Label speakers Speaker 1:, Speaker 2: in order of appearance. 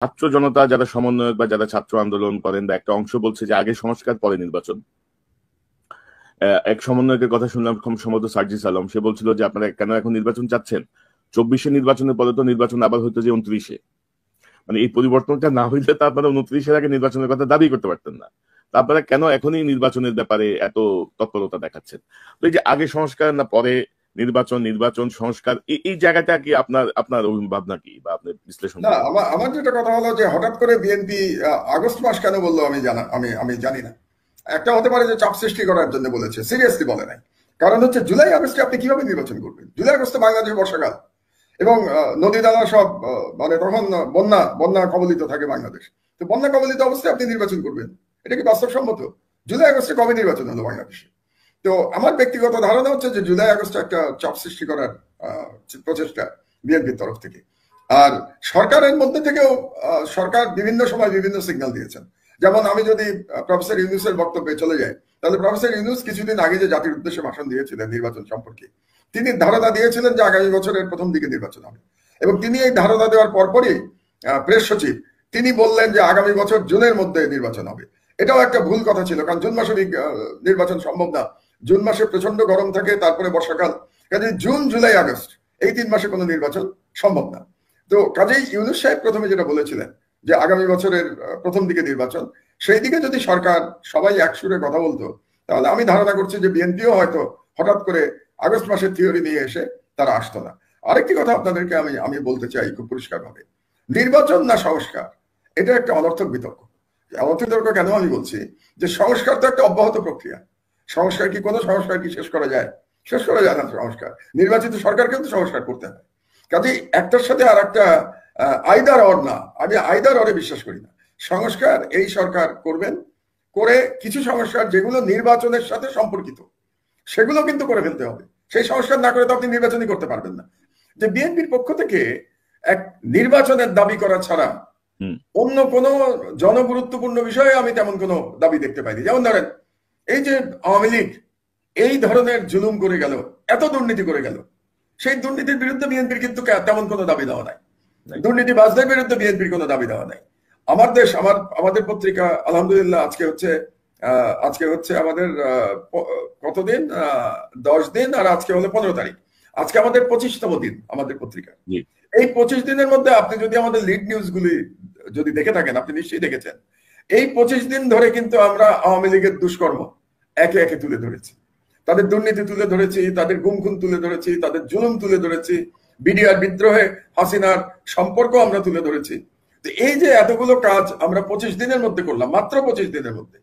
Speaker 1: ছাত্র জনতা যারা সমন্বয়ক বা যারা ছাত্র আন্দোলন করেন বা একটা অংশ বলছে যে আগে সংস্কার পরে নির্বাচন। এক সমন্বয়কের কথা শুনলাম খুব সম্ভবত সার্জিস আলম, সে বলছিল যে আপনারা কেন এখন নির্বাচন চাচ্ছেন, 24-এ নির্বাচনের পরে তো নির্বাচন আবার হইতো যে 29-এ, মানে এই পরিবর্তনটা না হইলে তো আপনারা 29-এর আগে নির্বাচনের কথা দাবি করতে পারতেন না। তা আপনারা কেন এখনই নির্বাচনের ব্যাপারে এত তৎপরতা দেখাচ্ছেন? তো এই যে আগে সংস্কার না পরে নির্বাচন, নির্বাচন সংস্কার, এই জায়গাটা কি আপনার আপনার ভাবনা কি বা আপনার বিশ্লেষণ?
Speaker 2: না, আমার যেটা কথা হলো যে হঠাৎ করে বিএনপি আগস্ট মাস কেন বললো আমি জানি না। একটা হতে পারে যে চাপ সৃষ্টি করার জন্য বলেছে, সিরিয়াসলি বলে নাই। কারণ হচ্ছে জুলাই আগস্টে আপনি কিভাবে নির্বাচন করবেন? জুলাই আগস্টে বাংলাদেশ বর্ষাকাল এবং নদী নালা সব মানে তখন বন্যা কবলিত থাকে বাংলাদেশ। তো বন্যা কবলিত অবস্থায় আপনি নির্বাচন করবেন, এটা কি বাস্তবসম্মত? জুলাই আগস্টে কবে নির্বাচন হলো বাংলাদেশে? তো আমার ব্যক্তিগত ধারণা হচ্ছে যে জুলাই আগস্টে একটা চাপ সৃষ্টি করার প্রচেষ্টা বিএনপির তরফ থেকে। আর সরকারের মধ্যে থেকেও সরকার বিভিন্ন সময় বিভিন্ন সিগন্যাল দিয়েছেন। যেমন আমি যদি প্রফেসর ইউনূসের বক্তব্যে চলে যাই, তাহলে প্রফেসর ইউনূস কিছুদিন আগে যে জাতির উদ্দেশ্যে ভাষণ দিয়েছিলেন নির্বাচন সম্পর্কে, তিনি ধারণা দিয়েছিলেন যে আগামী বছরের প্রথম দিকে নির্বাচন হবে। এবং তিনি এই ধারণা দেওয়ার পরপরই প্রেস সচিব তিনি বললেন যে আগামী বছর জুনের মধ্যে নির্বাচন হবে। এটাও একটা ভুল কথা ছিল, কারণ জুন মাসে নির্বাচন সম্ভব না। জুন মাসে প্রচন্ড গরম থাকে, তারপরে বর্ষাকাল, কাজে জুন জুলাই আগস্ট এই 3 মাসে কোনো নির্বাচন সম্ভব না। তো কাজেই ইউনূস সাহেব প্রথমে যেটা বলেছিলেন যে আগামী বছরের প্রথম দিকে নির্বাচন, সেই দিকে যদি সরকার সবাই একসুরে কথা বলতো, তাহলে আমি ধারণা করছি যে বিএনপিও হয়তো হঠাৎ করে আগস্ট মাসের থিওরি নিয়ে এসে তারা আসতো না। আরেকটি কথা আপনাদেরকে আমি বলতে চাই খুব পরিষ্কার ভাবে, নির্বাচন না সংস্কার, এটা একটা অনর্থক বিতর্ক। অনর্থক বিতর্ক কেন আমি বলছি, যে সংস্কার তো একটা অব্যাহত প্রক্রিয়া। সংস্কার কি কোনো সংস্কার কি শেষ করা যায়? শেষ করা যায় না সংস্কার। নির্বাচিত সরকারকেও তো সংস্কার করতে হয়। কাজে একটার সাথে আর একটা আইদার অর না, আমি আইদার অরে বিশ্বাস করি না। সংস্কার এই সরকার করবেন, করে কিছু সংস্কার যেগুলো নির্বাচনের সাথে সম্পর্কিত সেগুলো কিন্তু করে ফেলতে হবে। সেই সংস্কার না করে তো আপনি নির্বাচনই করতে পারবেন না। যে বিএনপির পক্ষ থেকে এক নির্বাচনের দাবি করা ছাড়া অন্য কোনো জনগুরুত্বপূর্ণ বিষয়ে আমি তেমন কোনো দাবি দেখতে পাইনি। যেমন ধরেন এই যে আওয়ামী লীগ এই ধরনের জুলুম করে গেল, এত দুর্নীতি করে গেল, সেই দুর্নীতির বিরুদ্ধে বিএনপির কিন্তু তেমন কোনো দাবি দেওয়া নাই। দুর্নীতিবাজদের বিরুদ্ধে বিএনপির কোনো দাবি দেওয়া নাই। আমাদের পত্রিকা আলহামদুলিল্লাহ আজকে হচ্ছে আমাদের কতদিন, 10 দিন, আর আজকে হলো 15 তারিখ। আজকে আমাদের 25তম দিন আমাদের পত্রিকা। এই 25 দিনের মধ্যে আপনি যদি আমাদের লিড নিউজ গুলি যদি দেখে থাকেন, আপনি নিশ্চয়ই দেখেছেন, এই 25 দিন ধরে কিন্তু আমরা আওয়ামী লীগের দুষ্কর্ম একে একে তুলে ধরেছি। তাদের দুর্নীতি তুলে ধরেছি, তাদের গুম-খুন তুলে ধরেছি, তাদের জুলুম তুলে ধরেছি, বিডিআর বিদ্রোহে হাসিনার সম্পর্ক আমরা তুলে ধরেছি। তো এই যে এতগুলো কাজ আমরা 25 দিনের মধ্যে করলাম, মাত্র 25 দিনের মধ্যে,